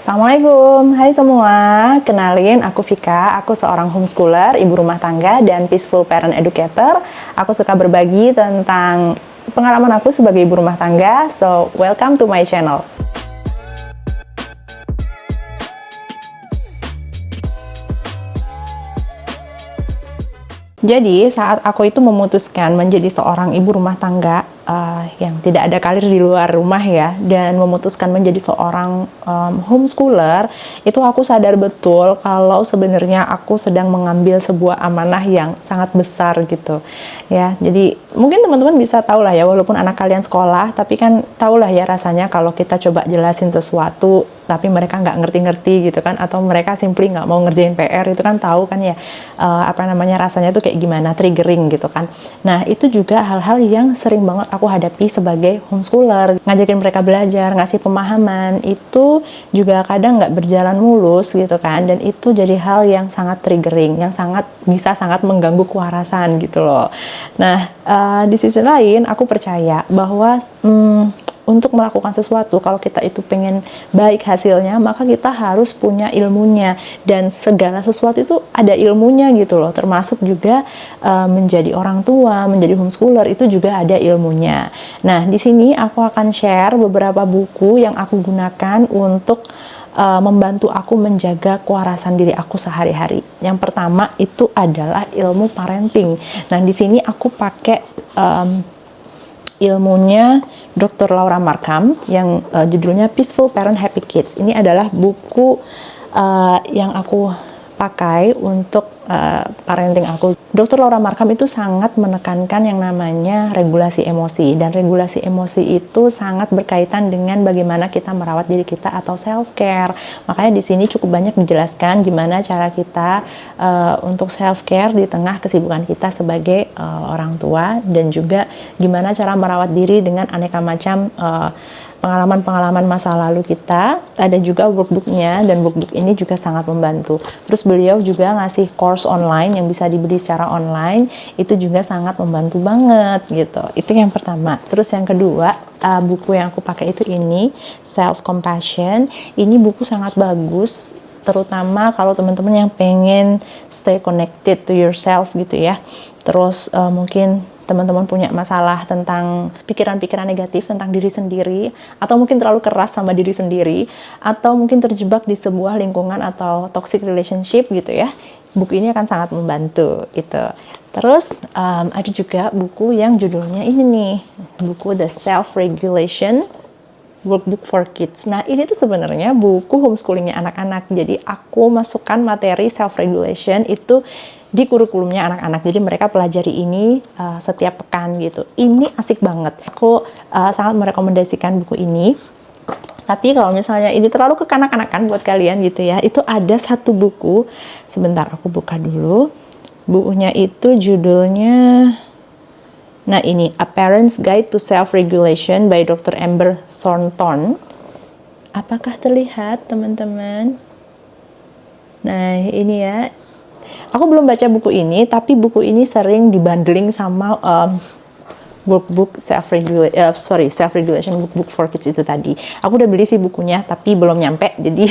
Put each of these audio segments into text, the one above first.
Assalamualaikum, hai semua. Kenalin, aku Vika. Aku seorang homeschooler, ibu rumah tangga, dan peaceful parent educator. Aku suka berbagi tentang pengalaman aku sebagai ibu rumah tangga. So, welcome to my channel. Jadi, saat aku itu memutuskan menjadi seorang ibu rumah tangga yang tidak ada karir di luar rumah ya, dan memutuskan menjadi seorang homeschooler, itu aku sadar betul kalau sebenarnya aku sedang mengambil sebuah amanah yang sangat besar gitu ya. Jadi mungkin teman-teman bisa tahu lah ya, walaupun anak kalian sekolah, tapi kan tahu lah ya rasanya kalau kita coba jelasin sesuatu tapi mereka nggak ngerti-ngerti gitu kan, atau mereka simply nggak mau ngerjain PR, itu kan tahu kan ya rasanya tuh kayak gimana, triggering gitu kan. Nah, itu juga hal-hal yang sering banget aku hadapi sebagai homeschooler. Ngajakin mereka belajar, ngasih pemahaman, itu juga kadang nggak berjalan mulus gitu kan, dan itu jadi hal yang sangat triggering, yang bisa sangat mengganggu kewarasan gitu loh. Nah, di sisi lain aku percaya bahwa untuk melakukan sesuatu, kalau kita itu pengen baik hasilnya, maka kita harus punya ilmunya, dan segala sesuatu itu ada ilmunya gitu loh, termasuk juga menjadi orang tua, menjadi homeschooler itu juga ada ilmunya. Nah, di sini aku akan share beberapa buku yang aku gunakan untuk membantu aku menjaga kewarasan diri aku sehari-hari. Yang pertama itu adalah ilmu parenting. Nah, di sini aku pakai ilmunya Dr. Laura Markham yang judulnya Peaceful Parent Happy Kids. Ini adalah buku yang aku pakai untuk parenting aku. Dr. Laura Markham itu sangat menekankan yang namanya regulasi emosi, dan regulasi emosi itu sangat berkaitan dengan bagaimana kita merawat diri kita atau self care. Makanya di sini cukup banyak dijelaskan gimana cara kita untuk self care di tengah kesibukan kita sebagai orang tua, dan juga gimana cara merawat diri dengan aneka macam pengalaman-pengalaman masa lalu kita. Ada juga workbooknya, dan workbook ini juga sangat membantu. Terus beliau juga ngasih course online yang bisa dibeli secara online, itu juga sangat membantu banget gitu. Itu yang pertama. Terus yang kedua, buku yang aku pakai itu ini, Self Compassion. Ini buku sangat bagus, terutama kalau teman-teman yang pengen stay connected to yourself gitu ya. Terus mungkin teman-teman punya masalah tentang pikiran-pikiran negatif tentang diri sendiri, atau mungkin terlalu keras sama diri sendiri, atau mungkin terjebak di sebuah lingkungan atau toxic relationship gitu ya, buku ini akan sangat membantu itu. Terus ada juga buku yang judulnya ini nih, buku The Self-Regulation Workbook for Kids. Nah, ini tuh sebenarnya buku homeschoolingnya anak-anak. Jadi aku masukkan materi self-regulation itu di kurikulumnya anak-anak. Jadi mereka pelajari ini setiap pekan gitu. Ini asik banget. Aku sangat merekomendasikan buku ini. Tapi kalau misalnya ini terlalu kekanak-kanakan buat kalian gitu ya, itu ada satu buku. Sebentar, aku buka dulu. Bukunya itu judulnya, nah ini, A Parent's Guide to Self-Regulation by Dr. Amber Thornton. Apakah terlihat teman-teman? Nah ini ya, aku belum baca buku ini, tapi buku ini sering dibundling sama workbook self-regulation workbook for kids itu tadi. Aku udah beli sih bukunya, tapi belum nyampe. Jadi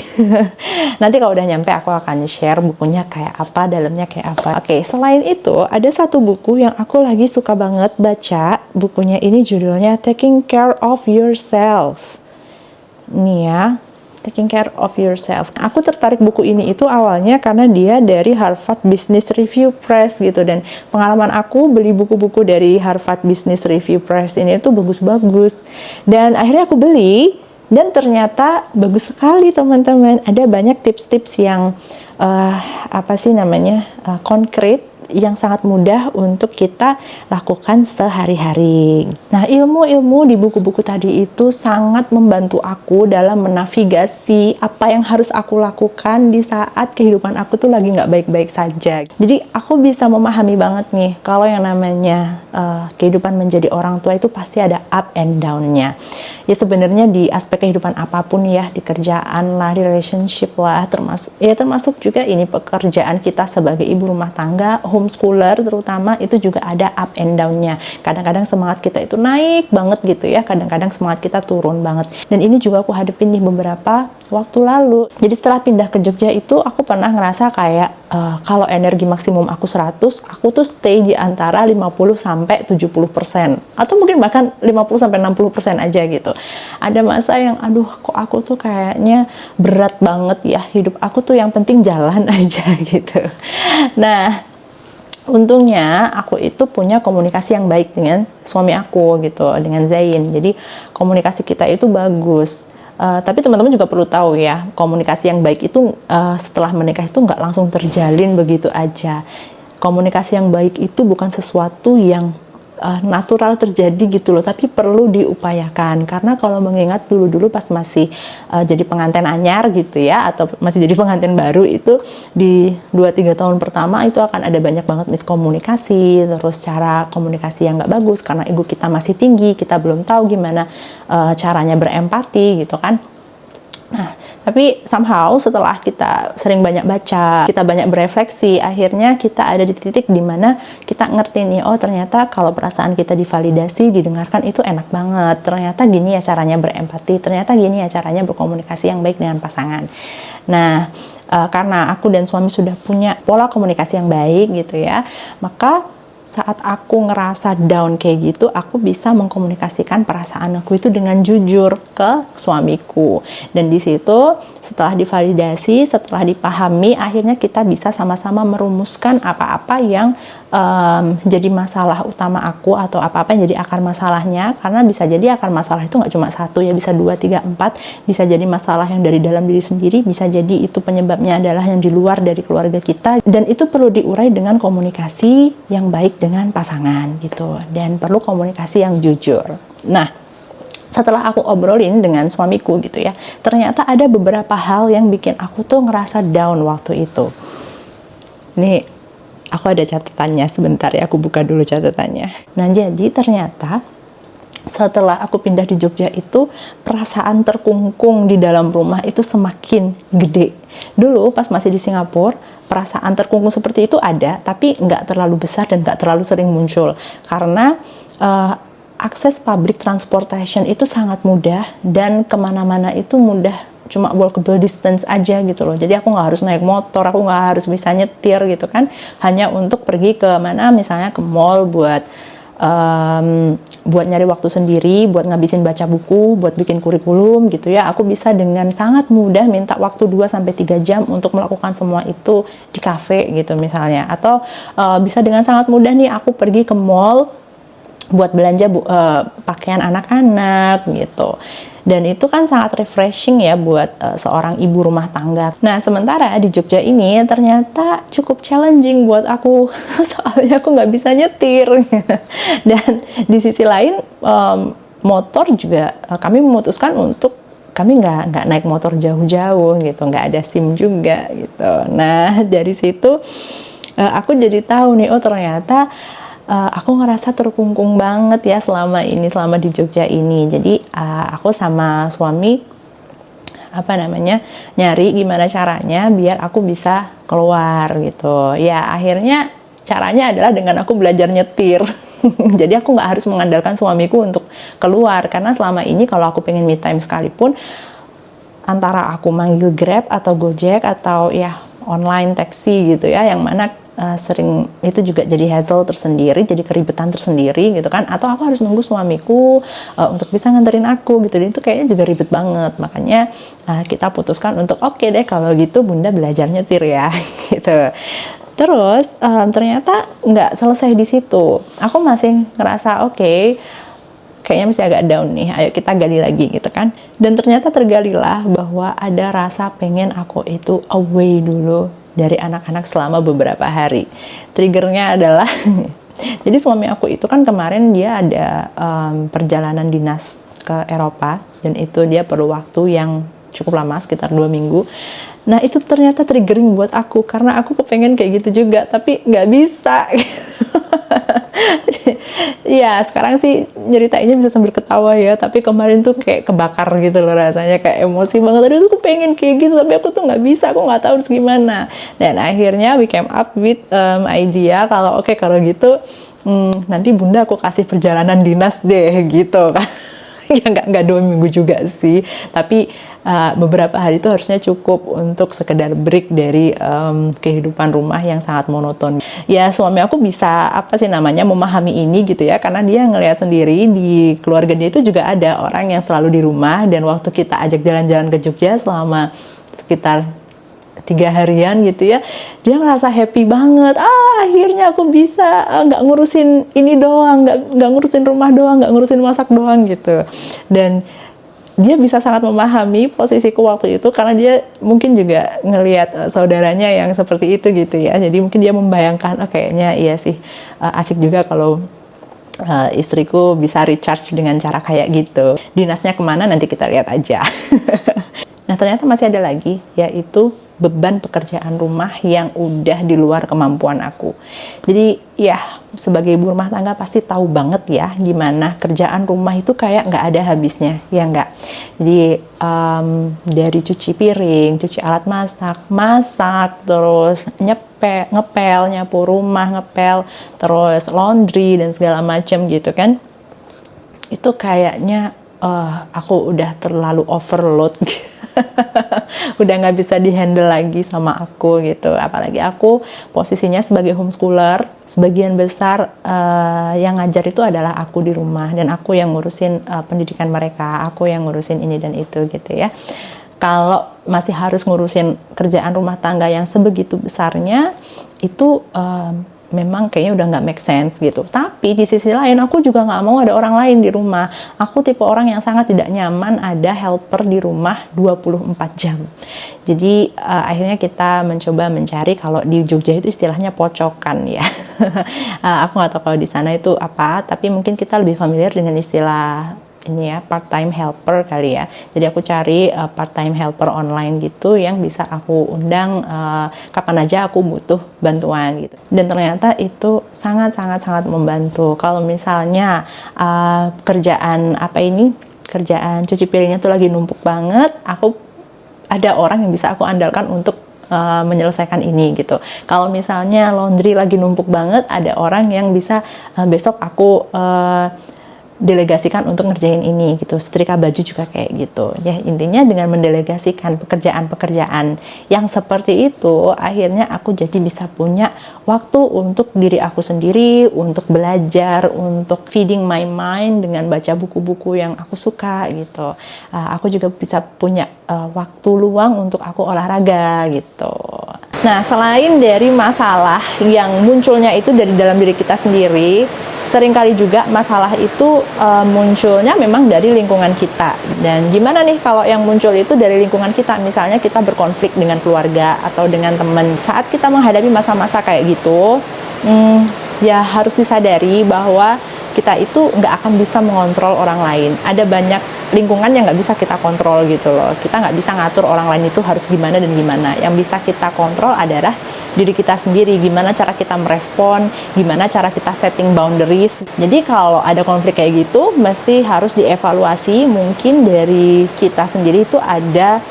nanti kalau udah nyampe aku akan share bukunya kayak apa, dalamnya kayak apa. Oke, selain itu ada satu buku yang aku lagi suka banget baca. Bukunya ini judulnya Taking Care of Yourself. Nih ya, Taking Care of Yourself. Aku tertarik buku ini itu awalnya karena dia dari Harvard Business Review Press gitu, dan pengalaman aku beli buku-buku dari Harvard Business Review Press ini tuh bagus-bagus, dan akhirnya aku beli, dan ternyata bagus sekali teman-teman. Ada banyak tips-tips yang konkret, yang sangat mudah untuk kita lakukan sehari-hari. Nah, ilmu-ilmu di buku-buku tadi itu sangat membantu aku dalam menavigasi apa yang harus aku lakukan di saat kehidupan aku tuh lagi nggak baik-baik saja. Jadi aku bisa memahami banget nih, kalau yang namanya kehidupan menjadi orang tua itu pasti ada up and down-nya. ya sebenarnya di aspek kehidupan apapun ya, di kerjaan lah, di relationship lah, termasuk juga ini pekerjaan kita sebagai ibu rumah tangga, homeschooler terutama, itu juga ada up and down-nya. Kadang-kadang semangat kita itu naik banget gitu ya, kadang-kadang semangat kita turun banget. Dan ini juga aku hadepin nih beberapa waktu lalu. Jadi setelah pindah ke Jogja itu aku pernah ngerasa kayak kalau energi maksimum aku 100, aku tuh stay di antara 50 sampai 70%, atau mungkin bahkan 50 sampai 60% aja gitu. Ada masa yang aduh kok aku tuh kayaknya berat banget ya hidup aku tuh, yang penting jalan aja gitu. Nah, untungnya aku itu punya komunikasi yang baik dengan suami aku gitu, dengan Zain. Jadi komunikasi kita itu bagus. Tapi teman-teman juga perlu tahu ya, komunikasi yang baik itu setelah menikah itu nggak langsung terjalin begitu aja. Komunikasi yang baik itu bukan sesuatu yang natural terjadi gitu loh, tapi perlu diupayakan. Karena kalau mengingat dulu-dulu pas masih jadi pengantin anyar gitu ya, atau masih jadi pengantin baru, itu di 2-3 tahun pertama itu akan ada banyak banget miskomunikasi, terus cara komunikasi yang nggak bagus karena ego kita masih tinggi, kita belum tahu gimana caranya berempati gitu kan. Nah, tapi somehow setelah kita sering banyak baca, kita banyak berefleksi, akhirnya kita ada di titik dimana kita ngerti nih, oh ternyata kalau perasaan kita divalidasi, didengarkan itu enak banget. Ternyata gini ya caranya berempati, ternyata gini ya caranya berkomunikasi yang baik dengan pasangan. Nah, karena aku dan suami sudah punya pola komunikasi yang baik gitu ya, maka saat aku ngerasa down kayak gitu, aku bisa mengkomunikasikan perasaan aku itu dengan jujur ke suamiku. Dan di situ setelah divalidasi, setelah dipahami, akhirnya kita bisa sama-sama merumuskan apa-apa yang jadi masalah utama aku, atau apa-apa yang jadi akar masalahnya. Karena bisa jadi akar masalah itu nggak cuma satu ya, bisa 2, 3, 4, bisa jadi masalah yang dari dalam diri sendiri, bisa jadi itu penyebabnya adalah yang di luar dari keluarga kita, dan itu perlu diurai dengan komunikasi yang baik dengan pasangan gitu, dan perlu komunikasi yang jujur. Nah, setelah aku obrolin dengan suamiku gitu ya, ternyata ada beberapa hal yang bikin aku tuh ngerasa down waktu itu. Nih, aku ada catatannya, sebentar ya, aku buka dulu catatannya. Nah, jadi ternyata setelah aku pindah di Jogja itu, perasaan terkungkung di dalam rumah itu semakin gede. Dulu pas masih di Singapura, perasaan terkungkung seperti itu ada, tapi nggak terlalu besar dan nggak terlalu sering muncul. Karena akses public transportation itu sangat mudah, dan kemana-mana itu mudah, cuma walkable distance aja gitu loh. Jadi aku nggak harus naik motor, aku nggak harus bisa nyetir gitu kan, hanya untuk pergi ke mana, misalnya ke mall buat nyari waktu sendiri, buat ngabisin baca buku, buat bikin kurikulum gitu ya. Aku bisa dengan sangat mudah minta waktu 2-3 jam untuk melakukan semua itu di cafe gitu misalnya. Atau bisa dengan sangat mudah nih aku pergi ke mall buat belanja pakaian anak-anak gitu. Dan itu kan sangat refreshing ya buat seorang ibu rumah tangga. Nah, sementara di Jogja ini ternyata cukup challenging buat aku, soalnya aku nggak bisa nyetir. Dan di sisi lain, motor juga kami memutuskan untuk kami nggak naik motor jauh-jauh gitu, nggak ada SIM juga gitu. Nah, dari situ aku jadi tahu nih, oh ternyata aku ngerasa terkungkung banget ya selama di Jogja ini. Jadi aku sama suami nyari gimana caranya biar aku bisa keluar gitu. Ya akhirnya caranya adalah dengan aku belajar nyetir. Jadi aku nggak harus mengandalkan suamiku untuk keluar, karena selama ini kalau aku pengen me time sekalipun, antara aku manggil Grab atau Gojek atau ya online taxi gitu ya, yang mana sering itu juga jadi hassle tersendiri, jadi keribetan tersendiri gitu kan. Atau aku harus nunggu suamiku untuk bisa nganterin aku gitu, dan itu kayaknya juga ribet banget. Makanya kita putuskan untuk oke deh kalau gitu Bunda belajar nyetir ya gitu. Terus ternyata nggak selesai di situ, aku masih ngerasa oke, kayaknya masih agak down nih, ayo kita gali lagi gitu kan. Dan ternyata tergalilah bahwa ada rasa pengen aku itu away dulu dari anak-anak selama beberapa hari. Triggernya adalah jadi suami aku itu kan kemarin dia ada perjalanan dinas ke Eropa, dan itu dia perlu waktu yang cukup lama, sekitar 2 minggu. Nah itu ternyata triggering buat aku, karena aku kepengen kayak gitu juga, tapi nggak bisa. Ya sekarang sih nyeritainnya bisa sambil ketawa ya, tapi kemarin tuh kayak kebakar gitu loh rasanya, kayak emosi banget. Aduh aku pengen kayak gitu tapi aku tuh nggak bisa, aku nggak tahu harus gimana. Dan akhirnya we came up with idea kalau oke, kalau gitu nanti bunda aku kasih perjalanan dinas deh gitu kan. Ya nggak 2 minggu juga sih, tapi beberapa hari itu harusnya cukup untuk sekedar break dari kehidupan rumah yang sangat monoton. Ya suami aku bisa apa sih namanya memahami ini gitu ya, karena dia ngelihat sendiri di keluarga dia itu juga ada orang yang selalu di rumah, dan waktu kita ajak jalan-jalan ke Jogja selama sekitar 3 harian gitu ya, dia ngerasa happy banget. Akhirnya aku bisa nggak ngurusin ini doang, nggak ngurusin rumah doang, nggak ngurusin masak doang gitu. Dan dia bisa sangat memahami posisiku waktu itu, karena dia mungkin juga ngelihat saudaranya yang seperti itu gitu ya. Jadi mungkin dia membayangkan, oh kayaknya iya sih, asik juga kalau istriku bisa recharge dengan cara kayak gitu. Dinasnya kemana nanti kita lihat aja. Nah ternyata masih ada lagi, yaitu beban pekerjaan rumah yang udah di luar kemampuan aku. Jadi ya sebagai ibu rumah tangga pasti tahu banget ya gimana kerjaan rumah itu kayak nggak ada habisnya, ya nggak? Jadi dari cuci piring, cuci alat masak, terus ngepel, nyapu rumah, ngepel, terus laundry dan segala macam gitu kan. Itu kayaknya aku udah terlalu overload. Udah nggak bisa dihandle lagi sama aku gitu. Apalagi aku posisinya sebagai homeschooler, sebagian besar yang ngajar itu adalah aku di rumah, dan aku yang ngurusin pendidikan mereka, aku yang ngurusin ini dan itu gitu ya. Kalau masih harus ngurusin kerjaan rumah tangga yang sebegitu besarnya, itu memang kayaknya udah nggak make sense gitu. Tapi di sisi lain aku juga nggak mau ada orang lain di rumah. Aku tipe orang yang sangat tidak nyaman ada helper di rumah 24 jam. Jadi akhirnya kita mencoba mencari, kalau di Jogja itu istilahnya pocokan ya. Aku nggak tahu kalau di sana itu apa, tapi mungkin kita lebih familiar dengan istilah ini ya, part-time helper kali ya. Jadi aku cari part-time helper online gitu yang bisa aku undang kapan aja aku butuh bantuan gitu. Dan ternyata itu sangat membantu. Kalau misalnya kerjaan cuci piringnya tuh lagi numpuk banget, aku ada orang yang bisa aku andalkan untuk menyelesaikan ini gitu. Kalau misalnya laundry lagi numpuk banget, ada orang yang bisa besok aku delegasikan untuk ngerjain ini gitu. Setrika baju juga kayak gitu ya. Intinya dengan mendelegasikan pekerjaan-pekerjaan yang seperti itu, akhirnya aku jadi bisa punya waktu untuk diri aku sendiri, untuk belajar, untuk feeding my mind dengan baca buku-buku yang aku suka gitu. Aku juga bisa punya waktu luang untuk aku olahraga gitu. Nah, selain dari masalah yang munculnya itu dari dalam diri kita sendiri, seringkali juga masalah itu munculnya memang dari lingkungan kita. Dan gimana nih kalau yang muncul itu dari lingkungan kita? Misalnya kita berkonflik dengan keluarga atau dengan teman. Saat kita menghadapi masa-masa kayak gitu, ya harus disadari bahwa kita itu nggak akan bisa mengontrol orang lain. Ada banyak lingkungan yang nggak bisa kita kontrol gitu loh. Kita nggak bisa ngatur orang lain itu harus gimana dan gimana. Yang bisa kita kontrol adalah diri kita sendiri, gimana cara kita merespon, gimana cara kita setting boundaries. Jadi kalau ada konflik kayak gitu, mesti harus dievaluasi. Mungkin dari kita sendiri itu ada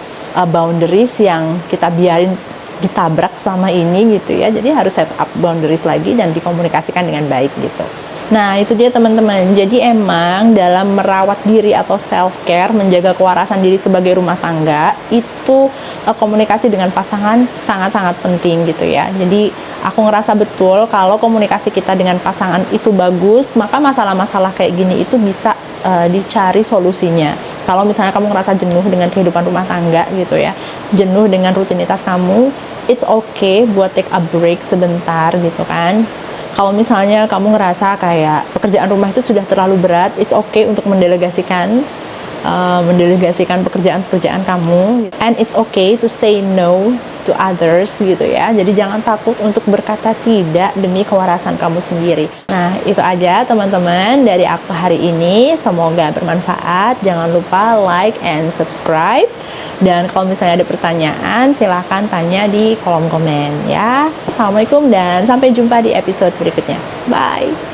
boundaries yang kita biarin ditabrak selama ini gitu ya. Jadi harus set up boundaries lagi dan dikomunikasikan dengan baik gitu. Nah itu dia teman-teman, jadi emang dalam merawat diri atau self-care, menjaga kewarasan diri sebagai rumah tangga, itu komunikasi dengan pasangan sangat-sangat penting gitu ya. Jadi aku ngerasa betul kalau komunikasi kita dengan pasangan itu bagus, maka masalah-masalah kayak gini itu bisa dicari solusinya. Kalau misalnya kamu ngerasa jenuh dengan kehidupan rumah tangga gitu ya, jenuh dengan rutinitas kamu, it's okay buat take a break sebentar gitu kan. Kalau misalnya kamu ngerasa kayak pekerjaan rumah itu sudah terlalu berat, it's okay untuk mendelegasikan pekerjaan-pekerjaan kamu. And it's okay to say no to others gitu ya. Jadi jangan takut untuk berkata tidak demi kewarasan kamu sendiri. Nah itu aja teman-teman dari aku hari ini. Semoga bermanfaat. Jangan lupa like and subscribe. Dan kalau misalnya ada pertanyaan, silahkan tanya di kolom komen ya. Assalamualaikum dan sampai jumpa di episode berikutnya. Bye!